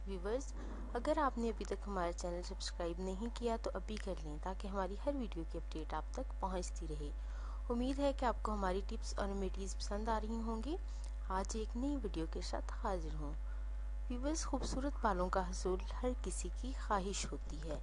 Viewers, अगर आपने अभी तक हमारा चैनल सब्सक्राइब नहीं किया तो अभी कर लें ताकि हमारी हर वीडियो की अपडेट आप तक पहुंचती रहे। उम्मीद है कि आपको हमारी टिप्स और रेमेडीज़ पसंद आ रही होंगी। आज एक नई वीडियो के साथ हाजिर हूँ। व्यूवर्स, खूबसूरत बालों का हसूल हर किसी की ख्वाहिश होती है,